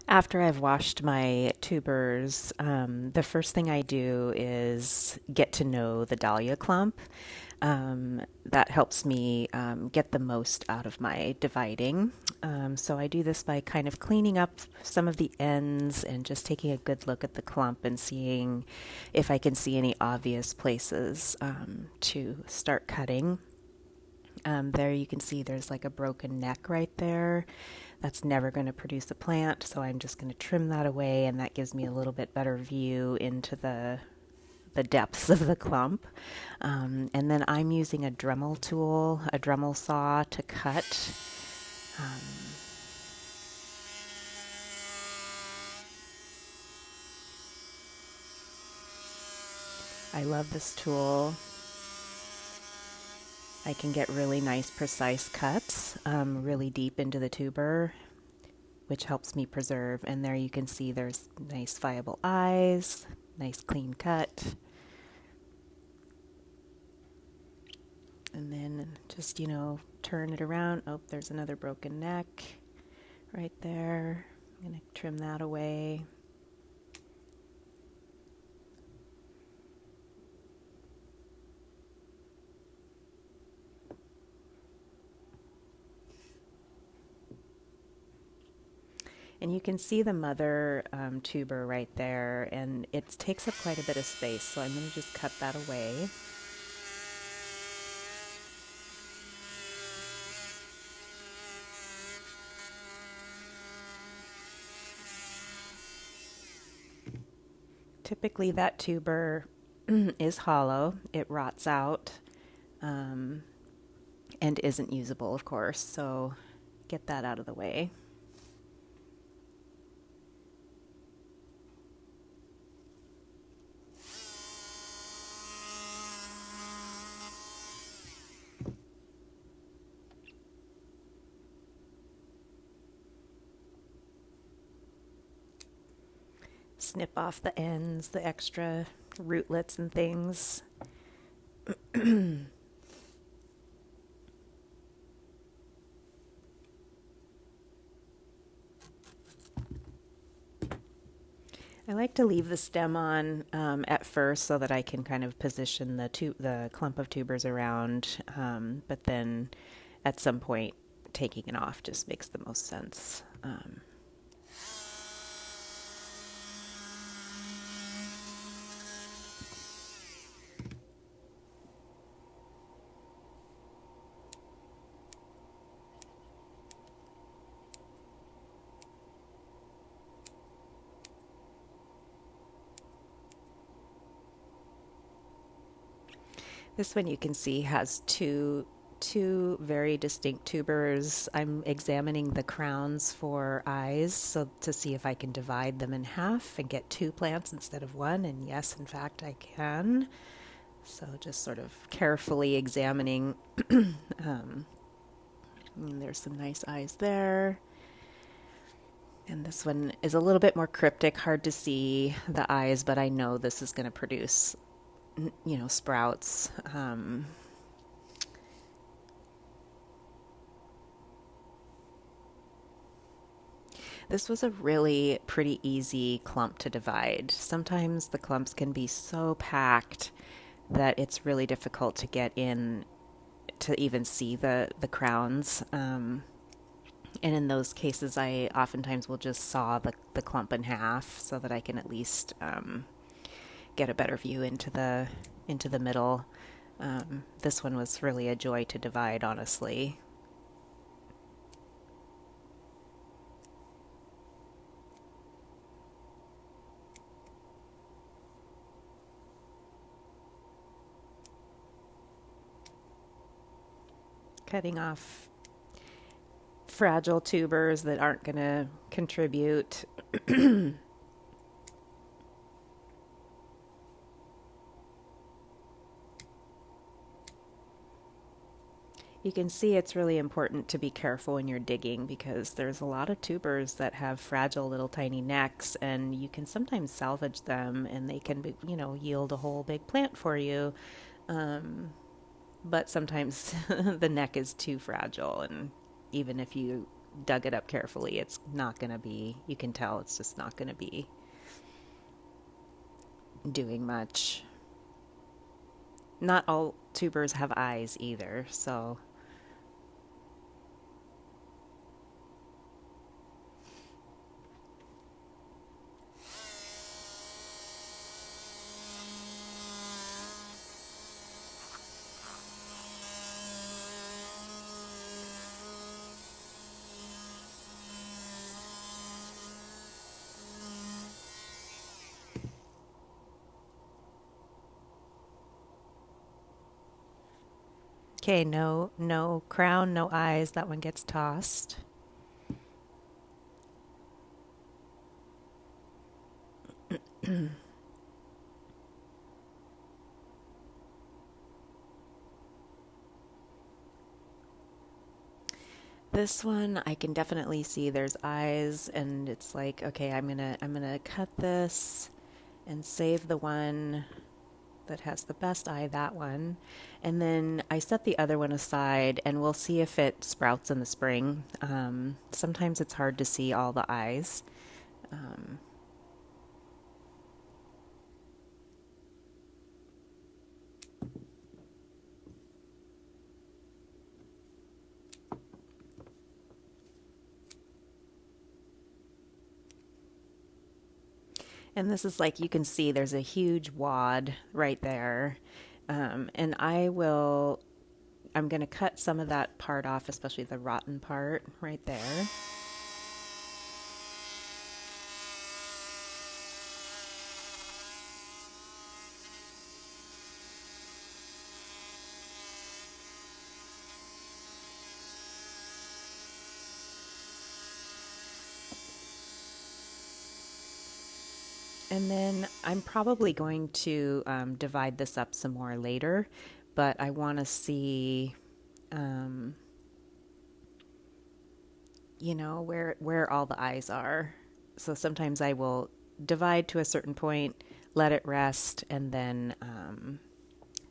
After I've washed my tubers, the first thing I do is get to know the dahlia clump. That helps me get the most out of my dividing. So I do this by kind of cleaning up some of the ends and just taking a good look at the clump and seeing if I can see any obvious places to start cutting. There you can see there's like a broken neck right there. That's never going to produce a plant, so I'm just going to trim that away, and that gives me a little bit better view into the depths of the clump. And then I'm using a Dremel tool, a Dremel saw to cut. I love this tool. I can get really nice, precise cuts really deep into the tuber, which helps me preserve. And there you can see there's nice, viable eyes, nice, clean cut. And then just, turn it around. Oh, there's another broken neck right there. I'm going to trim that away. And you can see the mother tuber right there, and it takes up quite a bit of space, so I'm going to just cut that away. Typically that tuber is hollow, it rots out, and isn't usable, of course, so get that out of the way. Snip off the ends, the extra rootlets and things. I like to leave the stem on at first so that I can kind of position the clump of tubers around, but then at some point taking it off just makes the most sense. This one you can see has two very distinct tubers. I'm examining the crowns for eyes so to see if I can divide them in half and get two plants instead of one, and yes, in fact I can. So just sort of carefully examining. And there's some nice eyes there. And this one is a little bit more cryptic, hard to see the eyes, but I know this is going to produce, sprouts. This was a really pretty easy clump to divide. Sometimes the clumps can be so packed that it's really difficult to get in to even see the crowns. And in those cases, I oftentimes will just saw the clump in half so that I can at least get a better view into the middle. This one was really a joy to divide, honestly. Cutting off fragile tubers that aren't going to contribute. You can see it's really important to be careful when you're digging because there's a lot of tubers that have fragile little tiny necks, and you can sometimes salvage them and they can be, yield a whole big plant for you. But sometimes the neck is too fragile, and even if you dug it up carefully, it's not going to be, you can tell it's just not going to be doing much. Not all tubers have eyes either, so okay, no crown, no eyes. That one gets tossed. This one I can definitely see there's eyes, and it's like, okay, I'm gonna cut this and save the one that has the best eye, that one. And then I set the other one aside and we'll see if it sprouts in the spring. Sometimes it's hard to see all the eyes. Um, and this is like, you can see there's a huge wad right there. And I'm going to cut some of that part off, especially the rotten part right there. And then I'm probably going to divide this up some more later, but I want to see, um, where all the eyes are. So sometimes I will divide to a certain point, let it rest, and then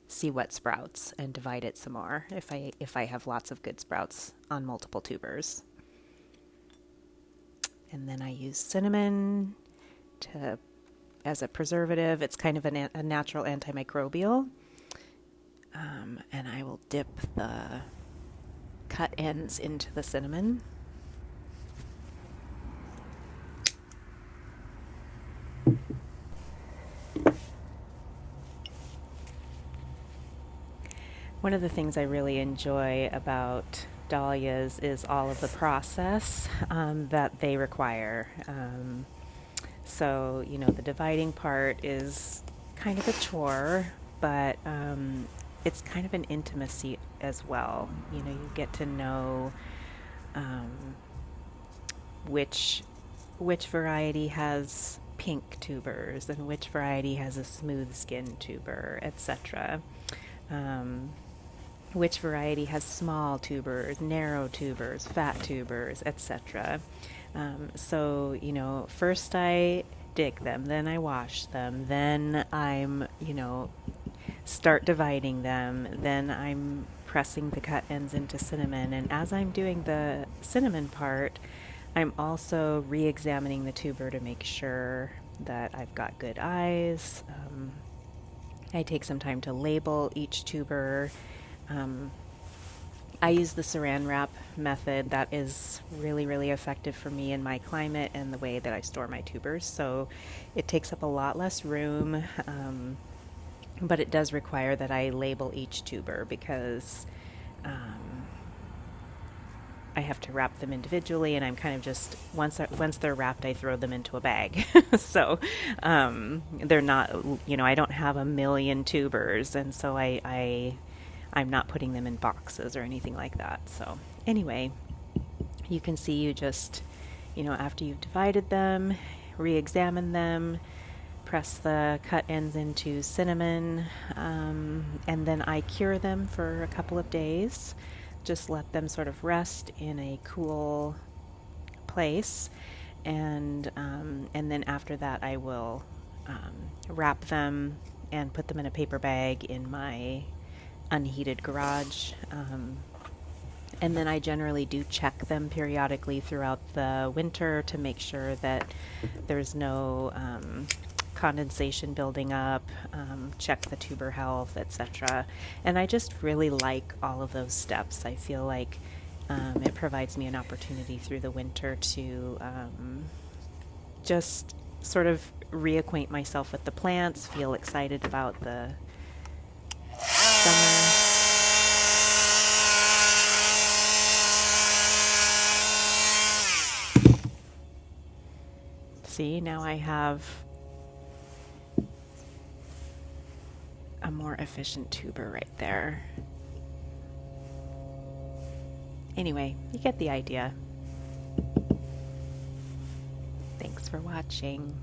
see what sprouts and divide it some more if I have lots of good sprouts on multiple tubers. And then I use cinnamon to as a preservative. It's kind of a natural antimicrobial. And I will dip the cut ends into the cinnamon. One of the things I really enjoy about dahlias is all of the process that they require. So, the dividing part is kind of a chore, but it's kind of an intimacy as well. You get to know which variety has pink tubers and which variety has a smooth skin tuber, etc. Which variety has small tubers, narrow tubers, fat tubers, etc. So, first I dig them, then I wash them, then start dividing them, then I'm pressing the cut ends into cinnamon. And as I'm doing the cinnamon part, I'm also re-examining the tuber to make sure that I've got good eyes. I take some time to label each tuber. I use the saran wrap method. That is really, really effective for me in my climate and the way that I store my tubers. So it takes up a lot less room, but it does require that I label each tuber because I have to wrap them individually, and I'm kind of just, once they're wrapped, I throw them into a bag. So they're not, I don't have a million tubers, and so I'm not putting them in boxes or anything like that. So anyway, you can see you just, after you've divided them, re-examine them, press the cut ends into cinnamon, and then I cure them for a couple of days. Just let them sort of rest in a cool place, and then after that I will wrap them and put them in a paper bag in my unheated garage, And then I generally do check them periodically throughout the winter to make sure that there's no condensation building up, check the tuber health, etc. And I just really like all of those steps. I feel like it provides me an opportunity through the winter to just sort of reacquaint myself with the plants, feel excited about the summer. See, now I have a more efficient tuber right there. Anyway, you get the idea. Thanks for watching.